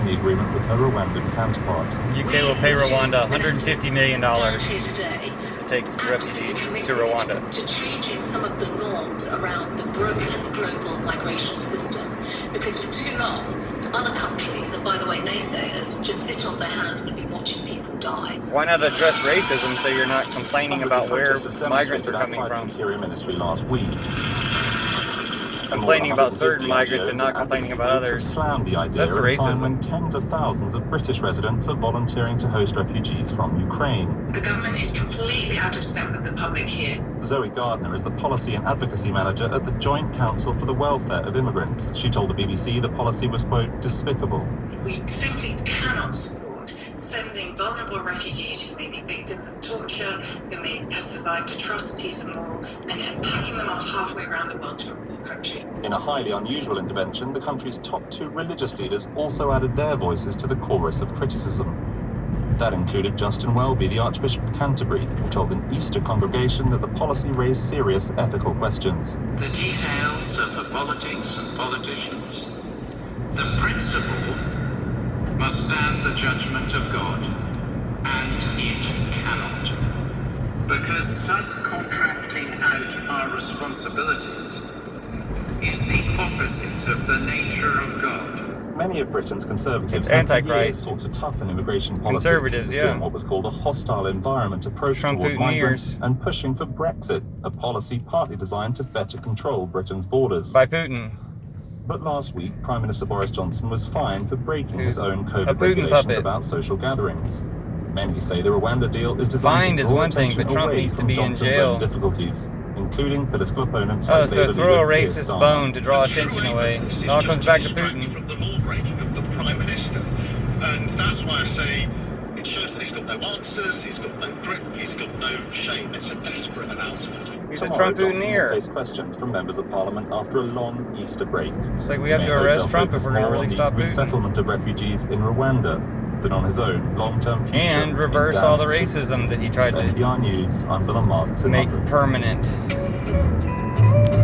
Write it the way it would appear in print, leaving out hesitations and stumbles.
sign the agreement with her Rwandan counterpart. UK will pay Rwanda $150 million to take refugees to Rwanda. To changing some of the norms around the broken global migration system. Because for too long, other countries, and by the way, naysayers, just sit on their hands and have been watching people die. Why not address racism so you're not complaining about where migrants are coming from? The Interior Ministry last week. Complaining about certain migrants and not complaining about others. Slammed the idea That's at a time racism. when tens of thousands of British residents are volunteering to host refugees from Ukraine. The government is completely out of step with the public here. Zoe Gardner is the Policy and Advocacy Manager at the Joint Council for the Welfare of Immigrants. She told the BBC the policy was, quote, despicable. We simply cannot support sending vulnerable refugees who may be victims of torture, who may have survived atrocities and more, and packing them off halfway around the world to a poor country. In a highly unusual intervention, the country's top two religious leaders also added their voices to the chorus of criticism. That included Justin Welby, the Archbishop of Canterbury, who told an Easter congregation that the policy raised serious ethical questions. The details of the politics and politicians, the principle must stand the judgment of God, and it cannot. Because subcontracting out our responsibilities is the opposite of the nature of God. Many of Britain's Conservatives It's have for years Antichrist. sought to toughen immigration policies, Conservatives, pursuing yeah. what was called a hostile environment approach toward Trump-Putin migrants, years. and pushing for Brexit, a policy partly designed to better control Britain's borders. By Putin. But last week, Prime Minister Boris Johnson was fined for breaking his own a COVID Putin regulations puppet. about social gatherings. Many say the Rwanda deal is designed Fined to is draw one thing, attention but Trump away needs to from be in Johnson's jail. own difficulties, including political opponents Oh, like to Labour throw a leader Keir racist Starmer. bone to draw attention away. It all comes back to Putin. From the law breaking of the Prime Minister. And that's why I say it shows that he's got no answers, he's got no grip, he's got no shame. It's a desperate announcement. He's a Tomorrow, Johnson will Trump-Putineer. face questions from members of Parliament after a long Easter break. It's like we have May to hope arrest they'll Trump if focus we're going to more really on the stop Putin. resettlement of refugees in Rwanda than on his own long-term future. And reverse all the in Darren. racism that he tried to NPR News, I'm Willem Marks in make London. permanent.